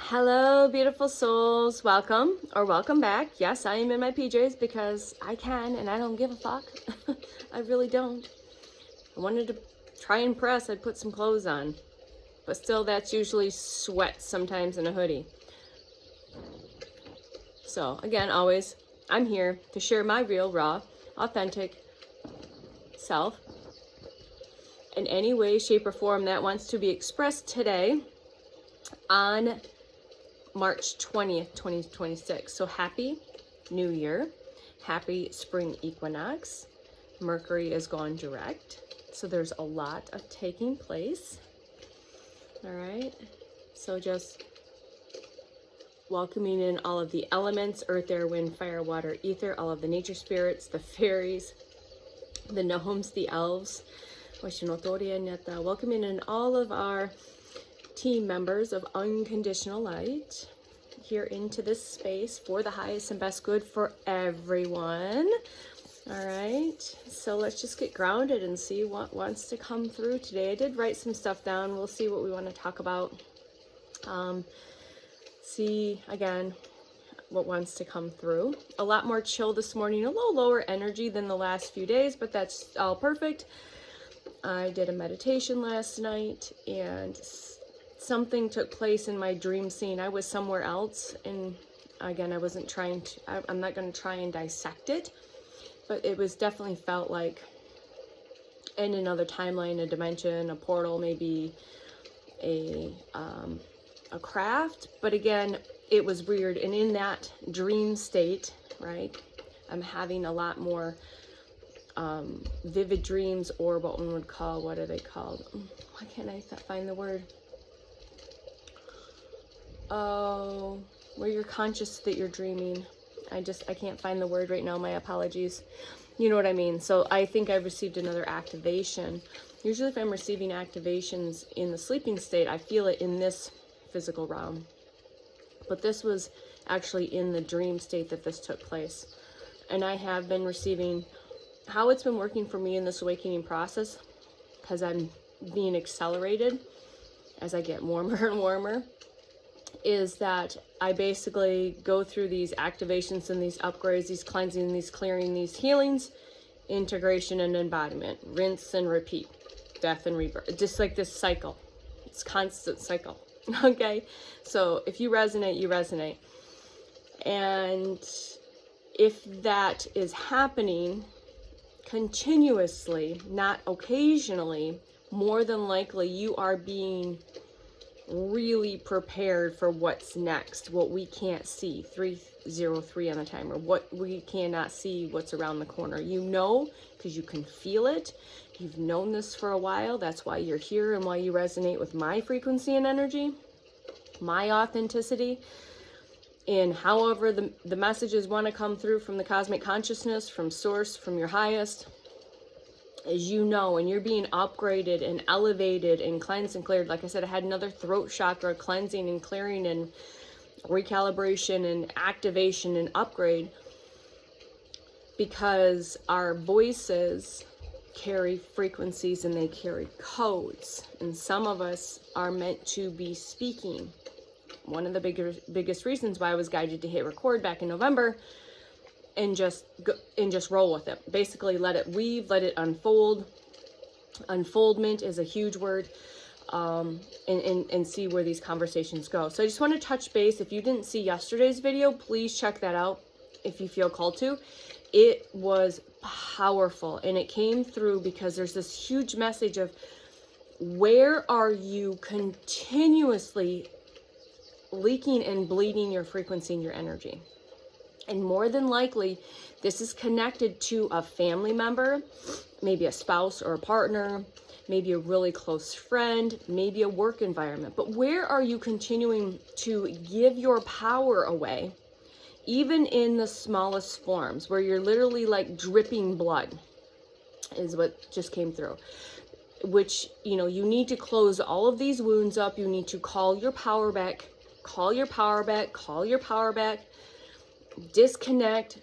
Hello, beautiful souls. Welcome or welcome back. Yes, I am in my PJs because I can and I don't give a fuck. I really don't. I wanted to try and press. I'd put some clothes on. But still, that's usually sweat sometimes in a hoodie. So, again, always, I'm here to share my real, raw, authentic self in any way, shape, or form that wants to be expressed today on March 20th, 2026. So happy New Year. Happy spring equinox. Mercury is gone direct. So there's a lot of taking place. All right. So just welcoming in all of the elements, earth, air, wind, fire, water, ether, all of the nature spirits, the fairies, the gnomes, the elves. Welcoming in all of our team members of unconditional light here into this space for the highest and best good for everyone. All right, so let's just get grounded and see what wants to come through today. I did write some stuff down. We'll see what we want to talk about. See again what wants to come through. A lot more chill this morning, a little lower energy than the last few days, but that's all perfect. I did a meditation last night and something took place in my dream scene. I was somewhere else, and again, I wasn't trying to, I'm not going to try and dissect it, but it was definitely felt like in another timeline, a dimension, a portal, maybe a craft. But again, it was weird. And in that dream state, right, I'm having a lot more vivid dreams, or what one would call, what are they called? Why can't I find the word? Oh, where you're conscious that you're dreaming. I can't find the word right now. My apologies. You know what I mean? So I think I've received another activation. Usually if I'm receiving activations in the sleeping state, I feel it in this physical realm. But this was actually in the dream state that this took place. And I have been receiving, how it's been working for me in this awakening process, because I'm being accelerated as I get warmer and warmer, is that I basically go through these activations and these upgrades, these cleansing, these clearing, these healings, integration and embodiment, rinse and repeat, death and rebirth, just like this cycle. It's constant cycle. Okay, so if you resonate, you resonate. And if that is happening continuously, not occasionally, more than likely you are being really prepared for what's next, what we can't see. 303 on the timer, what we cannot see, what's around the corner. You know, because you can feel it. You've known this for a while. That's why you're here and why you resonate with my frequency and energy, my authenticity. And however the messages want to come through from the cosmic consciousness, from source, from your highest, as you know, and you're being upgraded and elevated and cleansed and cleared. Like I said, I had another throat chakra cleansing and clearing and recalibration and activation and upgrade, because our voices carry frequencies and they carry codes, and some of us are meant to be speaking. One of the biggest reasons why I was guided to hit record back in November and just roll with it. Basically, let it weave, let it unfold. Unfoldment is a huge word, and see where these conversations go. So I just want to touch base. If you didn't see yesterday's video, please check that out if you feel called to. It was powerful, and it came through because there's this huge message of where are you continuously leaking and bleeding your frequency and your energy. And more than likely, this is connected to a family member, maybe a spouse or a partner, maybe a really close friend, maybe a work environment. But where are you continuing to give your power away, even in the smallest forms, where you're literally like dripping blood, is what just came through. Which, you know, you need to close all of these wounds up. You need to call your power back, call your power back, call your power back. Disconnect,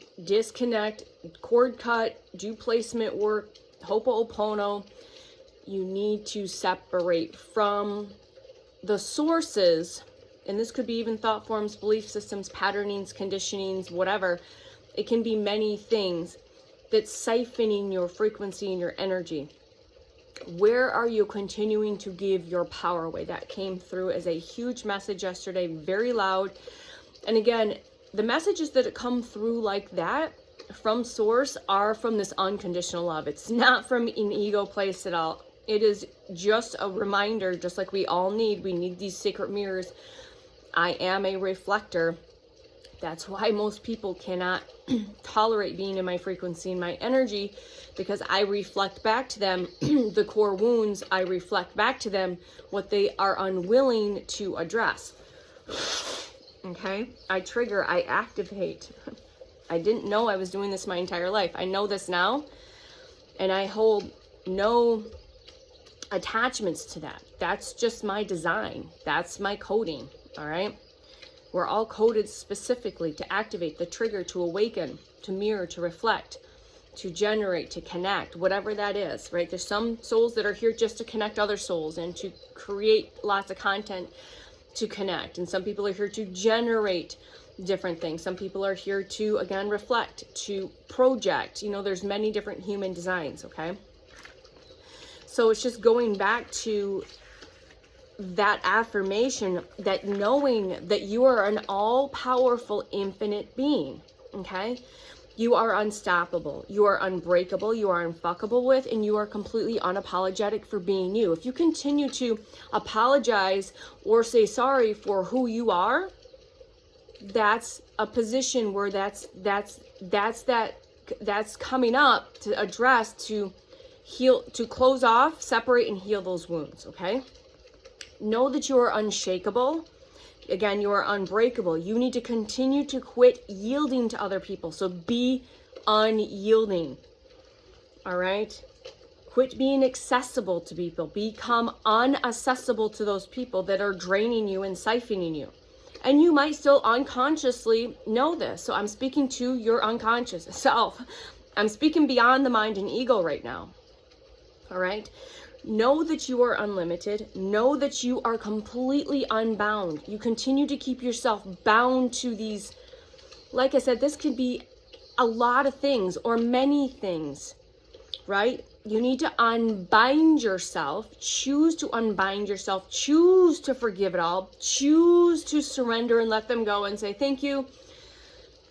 cord cut, do placement work, ho'oponopono. You need to separate from the sources And this could be even thought forms, belief systems, patternings, conditionings, whatever. It can be many things that's siphoning your frequency and your energy. Where are you continuing to give your power away? That came through as a huge message yesterday, very loud. And again, the messages that come through like that from source are from this unconditional love. It's not from an ego place at all. It is just a reminder, just like we all need. We need these sacred mirrors. I am a reflector. That's why most people cannot tolerate being in my frequency and my energy, because I reflect back to them the core wounds. I reflect back to them what they are unwilling to address. Okay? I trigger, I activate. I didn't know I was doing this my entire life. I know this now, and I hold no attachments to that. That's just my design. That's my coding. All right? We're all coded specifically to activate the trigger, to awaken, to mirror, to reflect, to generate, to connect, whatever that is, right? There's some souls that are here just to connect other souls and to create lots of content to connect. And some people are here to generate different things. Some people are here to, again, reflect, to project. You know, there's many different human designs, okay? So it's just going back to that affirmation, that knowing that you are an all-powerful infinite being, okay? You are unstoppable, you are unbreakable, you are unfuckable with, and you are completely unapologetic for being you. If you continue to apologize or say sorry for who you are, that's a position where that's coming up to address, to heal, to close off, separate, and heal those wounds, okay? Know that you are unshakable. Again, you are unbreakable. You need to continue to quit yielding to other people. So be unyielding. All right? Quit being accessible to people. Become unaccessible to those people that are draining you and siphoning you. And you might still unconsciously know this. So I'm speaking to your unconscious self. I'm speaking beyond the mind and ego right now. All right? Know that you are unlimited. Know that you are completely unbound. You continue to keep yourself bound to these, like I said, this could be a lot of things or many things, right? You need to unbind yourself, choose to unbind yourself, choose to forgive it all, choose to surrender and let them go and say, thank you.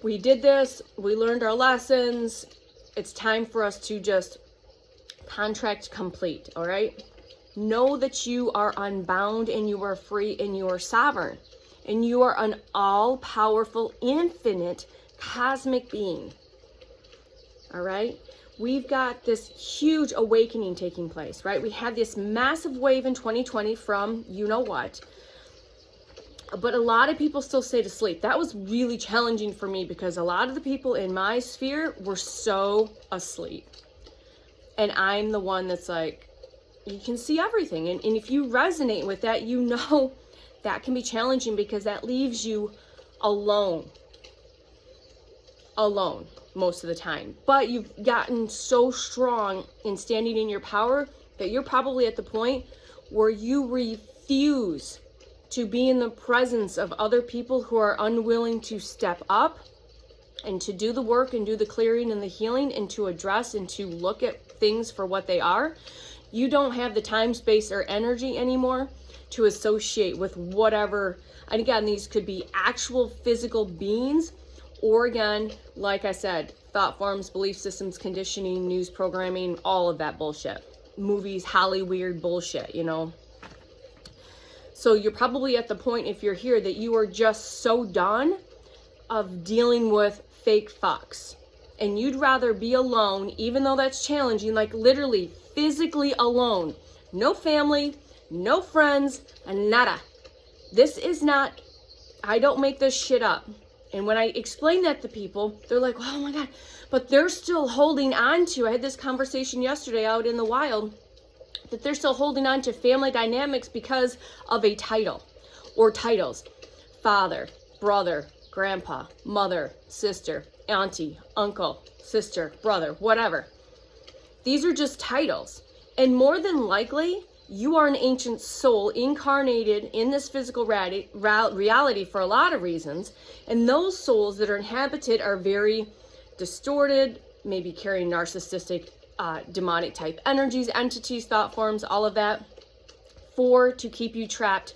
We did this. We learned our lessons. It's time for us to just contract complete, all right? Know that you are unbound and you are free and you are sovereign and you are an all-powerful, infinite, cosmic being, all right? We've got this huge awakening taking place, right? We had this massive wave in 2020 from you know what, but a lot of people still stayed asleep. That was really challenging for me because a lot of the people in my sphere were so asleep. And I'm the one that's like, you can see everything. And if you resonate with that, you know that can be challenging because that leaves you alone most of the time. But you've gotten so strong in standing in your power that you're probably at the point where you refuse to be in the presence of other people who are unwilling to step up and to do the work and do the clearing and the healing and to address and to look at things for what they are. You don't have the time, space, or energy anymore to associate with whatever. And again, these could be actual physical beings, or again, like I said, thought forms, belief systems, conditioning, news programming, all of that bullshit. Movies, Hollywood bullshit, you know. So you're probably at the point, if you're here, that you are just so done of dealing with fake fucks. And you'd rather be alone, even though that's challenging, like literally physically alone. No family, no friends, and nada. This is not, I don't make this shit up. And when I explain that to people, they're like, oh my God, but they're still holding on to, I had this conversation yesterday out in the wild, that they're still holding on to family dynamics because of a title or titles. Father, brother, grandpa, mother, sister, auntie, uncle, sister, brother, whatever. These are just titles. And more than likely, You are an ancient soul incarnated in this physical reality for a lot of reasons. And those souls that are inhabited are very distorted, maybe carrying narcissistic, demonic type energies, entities, thought forms, all of that, to keep you trapped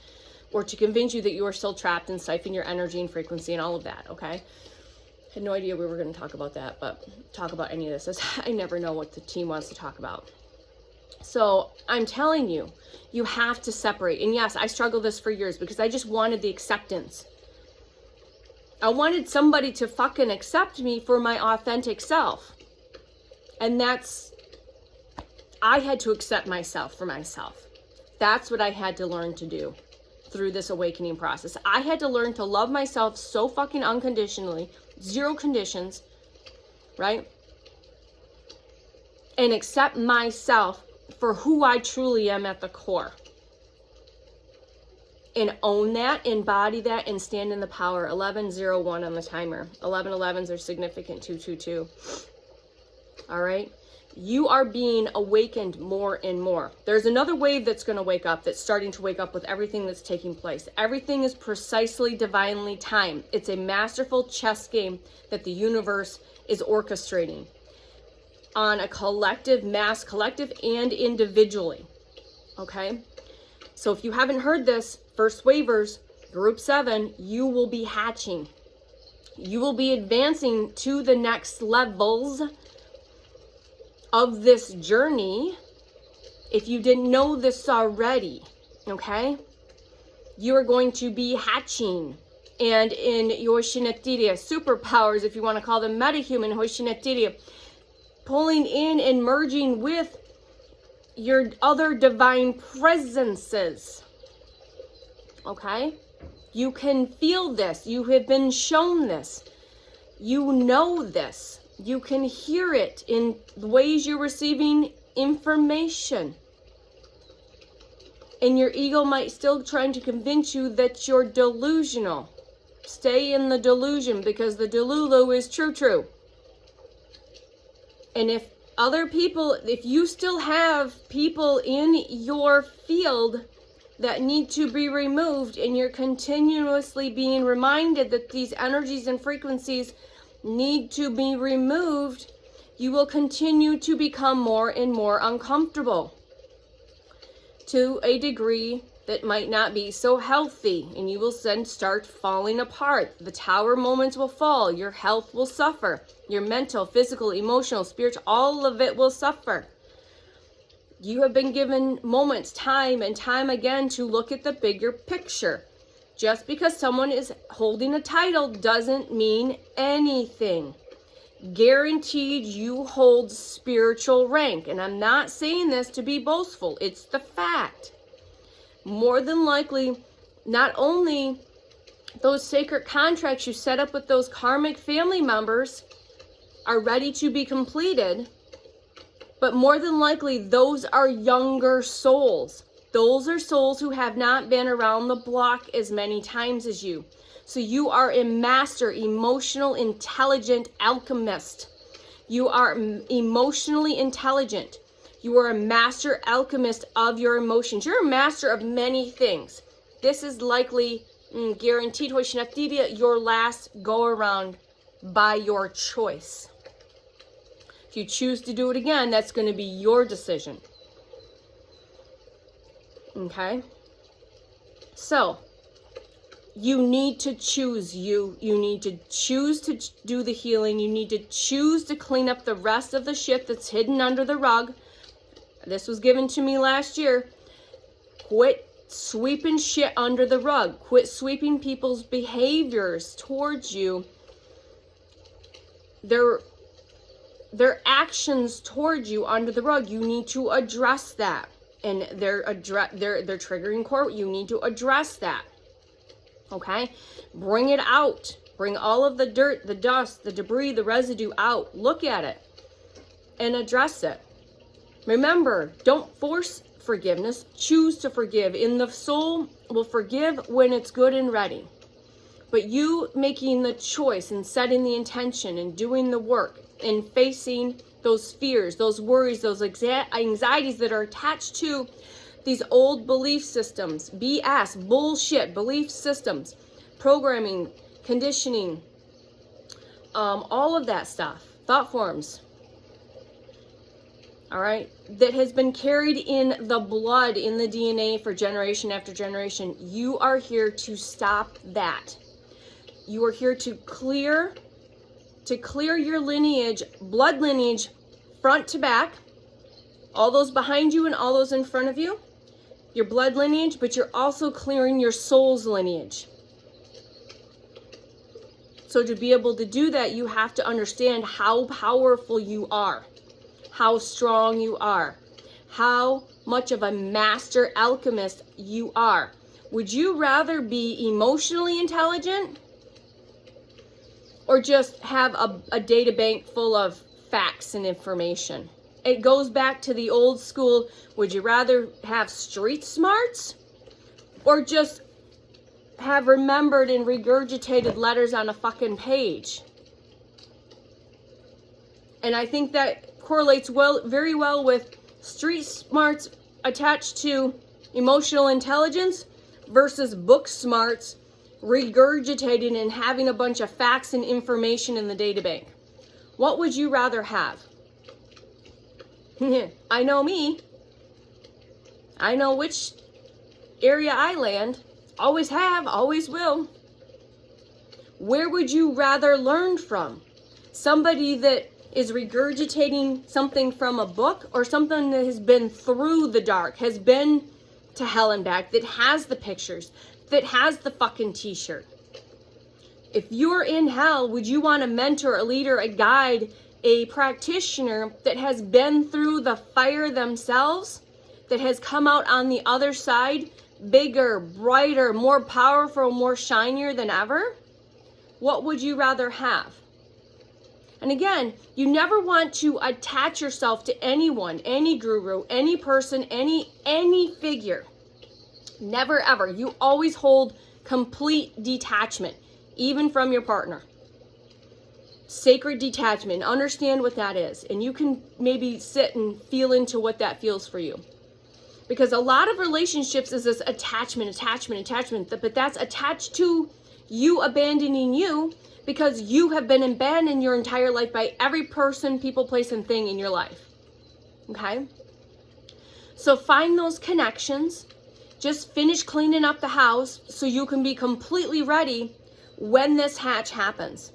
or to convince you that you are still trapped and siphon your energy and frequency and all of that, okay? Had no idea we were going to talk about that, but talk about any of this. I never know what the team wants to talk about. So I'm telling you, you have to separate. And yes, I struggled this for years because I just wanted the acceptance. I wanted somebody to fucking accept me for my authentic self. And I had to accept myself for myself. That's what I had to learn to do through this awakening process. I had to learn to love myself so fucking unconditionally, zero conditions, right? And accept myself for who I truly am at the core. And own that, embody that, and stand in the power. 1101 on the timer. 1111s are significant, 222. All right? You are being awakened more and more. There's another wave that's going to wake up, that's starting to wake up with everything that's taking place. Everything is precisely divinely timed. It's a masterful chess game that the universe is orchestrating on a collective, mass collective, and individually. Okay? So if you haven't heard this, first wavers, group 7, you will be hatching. You will be advancing to the next levels of this journey. If you didn't know this already, okay? You are going to be hatching. And in your Shinatiria superpowers, if you want to call them metahuman, Hoshinatiria, pulling in and merging with your other divine presences. Okay? You can feel this. You have been shown this. You know this. You can hear it in the ways you're receiving information. And your ego might still trying to convince you that you're delusional. Stay in the delusion because the delulu is true. And if you still have people in your field that need to be removed, and you're continuously being reminded that these energies and frequencies need to be removed, you will continue to become more and more uncomfortable to a degree that might not be so healthy, and you will then start falling apart. The tower moments will fall. Your health will suffer. Your mental, physical, emotional, spiritual, all of it will suffer. You have been given moments, time and time again, to look at the bigger picture. Just because someone is holding a title doesn't mean anything. Guaranteed you hold spiritual rank. And I'm not saying this to be boastful. It's the fact. More than likely, not only those sacred contracts you set up with those karmic family members are ready to be completed, but more than likely those are younger souls. Those are souls who have not been around the block as many times as you. So you are a master, emotional, intelligent alchemist. You are emotionally intelligent. You are a master alchemist of your emotions. You're a master of many things. This is likely, guaranteed, your last go around by your choice. If you choose to do it again, that's going to be your decision. Okay? So, you need to choose you. You need to choose to do the healing. You need to choose to clean up the rest of the shit that's hidden under the rug. This was given to me last year. Quit sweeping shit under the rug. Quit sweeping people's behaviors towards you. Their actions towards you under the rug. You need to address that. And they're triggering core. You need to address that. Okay? Bring it out. Bring all of the dirt, the dust, the debris, the residue out. Look at it and address it. Remember, don't force forgiveness. Choose to forgive. And the soul will forgive when it's good and ready. But you making the choice and setting the intention and doing the work and facing those fears, those worries, those anxieties that are attached to these old belief systems, BS, bullshit, belief systems, programming, conditioning, all of that stuff, thought forms, all right, that has been carried in the blood, in the DNA for generation after generation. You are here to stop that. You are here to clear your lineage, blood lineage, front to back, all those behind you and all those in front of you, your blood lineage, but you're also clearing your soul's lineage. So to be able to do that, you have to understand how powerful you are, how strong you are, how much of a master alchemist you are. Would you rather be emotionally intelligent or just have a data bank full of facts and information? It goes back to the old school, would you rather have street smarts or just have remembered and regurgitated letters on a fucking page? And I think that correlates very well with street smarts attached to emotional intelligence versus book smarts regurgitating and having a bunch of facts and information in the data bank. What would you rather have? I know me. I know which area I land. Always have, always will. Where would you rather learn from? Somebody that is regurgitating something from a book, or something that has been through the dark, has been to hell and back, that has the pictures, that has the fucking t-shirt? If you're in hell, would you want a mentor, a leader, a guide, a practitioner that has been through the fire themselves, that has come out on the other side bigger, brighter, more powerful, more shinier than ever? What would you rather have? And again, you never want to attach yourself to anyone, any guru, any person, any figure. Never ever. You always hold complete detachment, even from your partner. Sacred detachment. Understand what that is. And you can maybe sit and feel into what that feels for you. Because a lot of relationships is this attachment, but that's attached to you abandoning you, because you have been abandoned your entire life by every person, people, place, and thing in your life. Okay? So find those connections. Just finish cleaning up the house so you can be completely ready when this hatch happens.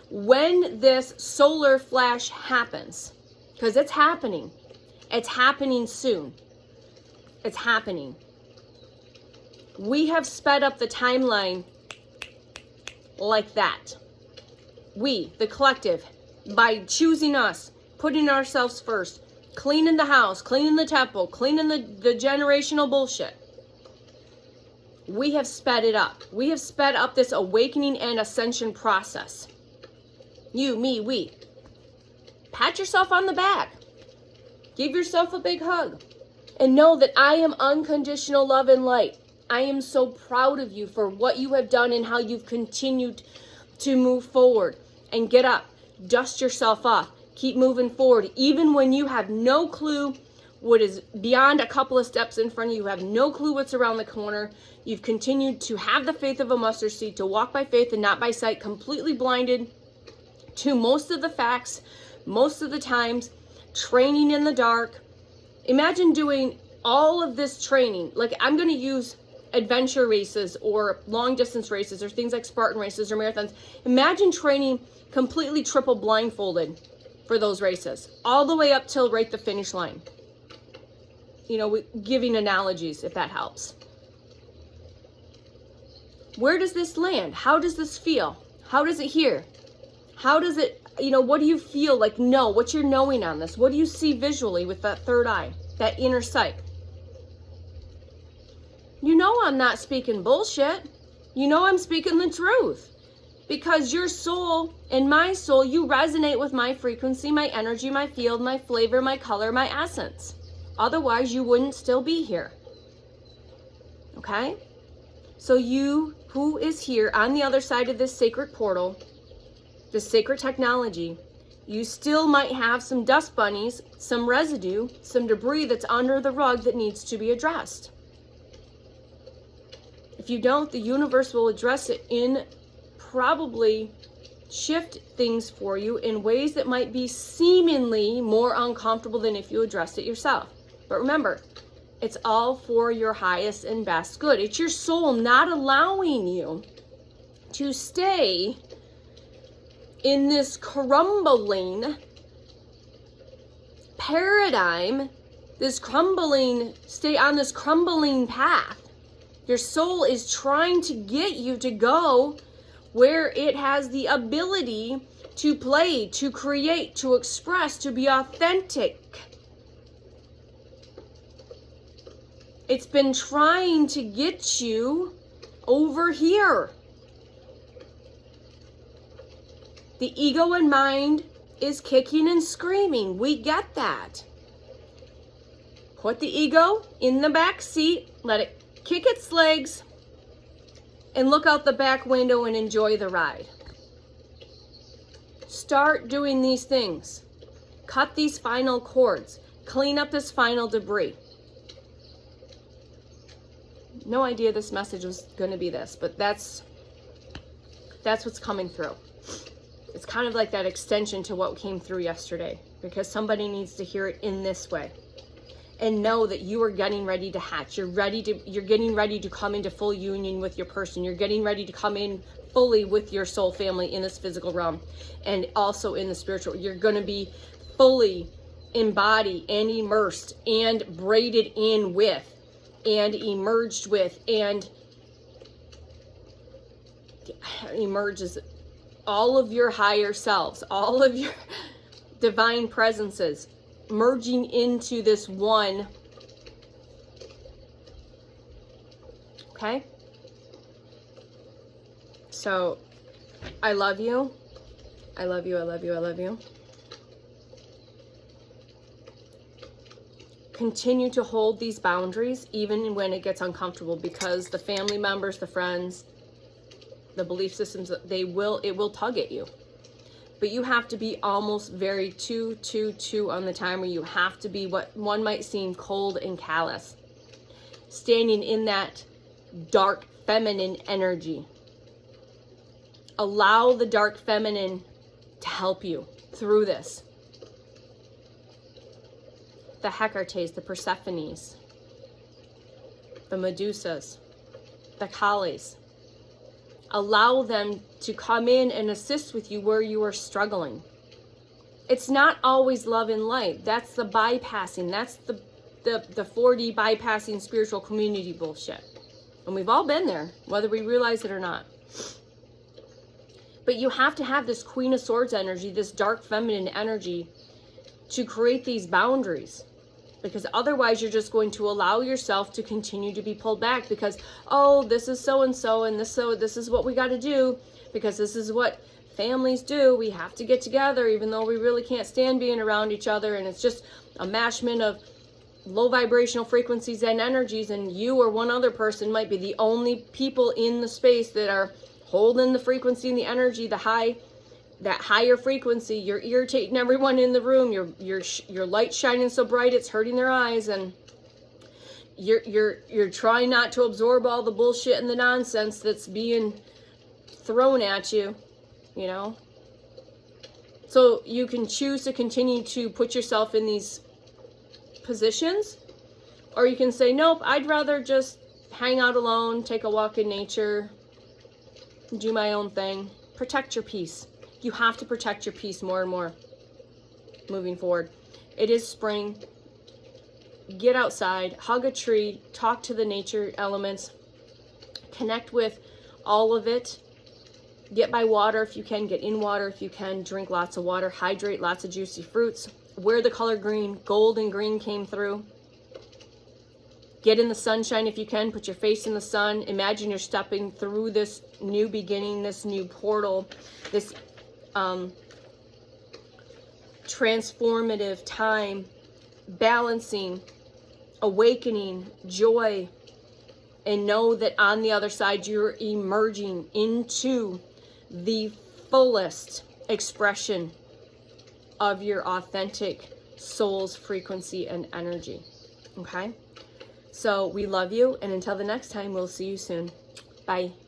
When this solar flash happens. Because it's happening. It's happening soon. It's happening. We have sped up the timeline like that. We, the collective, by choosing us, putting ourselves first, cleaning the house, cleaning the temple, cleaning the generational bullshit. We have sped it up. We have sped up this awakening and ascension process. You, me, we. Pat yourself on the back. Give yourself a big hug. And know that I am unconditional love and light. I am so proud of you for what you have done and how you've continued to move forward. And get up. Dust yourself off. Keep moving forward. Even when you have no clue what is beyond a couple of steps in front of you. You have no clue what's around the corner. You've continued to have the faith of a mustard seed, to walk by faith and not by sight, completely blinded to most of the facts, most of the times, training in the dark. Imagine doing all of this training. Like, I'm going to use adventure races or long distance races or things like Spartan races or marathons. Imagine training completely triple blindfolded for those races, all the way up till right the finish line. You know, giving analogies, if that helps. Where does this land? How does this feel? How does it hear? How does it, you know, what do you feel like? Know what's your knowing on this? What do you see visually with that third eye, that inner sight? You know I'm not speaking bullshit. You know I'm speaking the truth. Because your soul and my soul, you resonate with my frequency, my energy, my field, my flavor, my color, my essence. Otherwise, you wouldn't still be here. Okay? So you, who is here on the other side of this sacred portal, this sacred technology, you still might have some dust bunnies, some residue, some debris that's under the rug that needs to be addressed. If you don't, the universe will address it in probably shift things for you in ways that might be seemingly more uncomfortable than if you addressed it yourself. But remember, it's all for your highest and best good. It's your soul not allowing you to stay in this crumbling paradigm, stay on this crumbling path. Your soul is trying to get you to go where it has the ability to play, to create, to express, to be authentic. It's been trying to get you over here. The ego and mind is kicking and screaming. We get that. Put the ego in the back seat, let it kick its legs, and look out the back window and enjoy the ride. Start doing these things. Cut these final cords. Clean up this final debris. No idea this message was going to be this, but that's what's coming through. It's kind of like that extension to what came through yesterday, because somebody needs to hear it in this way and know that you are getting ready to hatch. You're getting ready to come into full union with your person. You're getting ready to come in fully with your soul family in this physical realm and also in the spiritual. You're going to be fully embodied and immersed and braided in with and emerged with and emerges all of your higher selves, all of your divine presences merging into this one. Okay? So, I love you. I love you, I love you, I love you. Continue to hold these boundaries even when it gets uncomfortable, because the family members, the friends, the belief systems, it will tug at you. But you have to be almost very too on the timer. You have to be what one might seem cold and callous. Standing in that dark feminine energy. Allow the dark feminine to help you through this. The Hecates, the Persephones, the Medusas, the Kales. Allow them to come in and assist with you where you are struggling. It's not always love and light. That's the bypassing. That's the 4D bypassing spiritual community bullshit. And we've all been there, whether we realize it or not. But you have to have this Queen of Swords energy, this dark feminine energy, to create these boundaries. Because otherwise you're just going to allow yourself to continue to be pulled back because, oh, this is so-and-so and this is what we got to do because this is what families do. We have to get together even though we really can't stand being around each other, and it's just a mashment of low vibrational frequencies and energies, and you or one other person might be the only people in the space that are holding the frequency and the energy, that higher frequency. You're irritating everyone in the room. Your light shining so bright it's hurting their eyes, and you're trying not to absorb all the bullshit and the nonsense that's being thrown at you, you know. So you can choose to continue to put yourself in these positions, or you can say, nope, I'd rather just hang out alone, take a walk in nature, do my own thing. Protect your peace. You have to protect your peace more and more moving forward. It is spring. Get outside, hug a tree, talk to the nature elements, connect with all of it. Get by water if you can, get in water if you can, drink lots of water, hydrate, lots of juicy fruits. Wear the color green. Gold and green came through. Get in the sunshine if you can. Put your face in the sun. Imagine you're stepping through this new beginning, this new portal, this transformative time, balancing, awakening, joy, and know that on the other side you're emerging into the fullest expression of your authentic soul's frequency and energy. Okay? So we love you, and until the next time, we'll see you soon. Bye.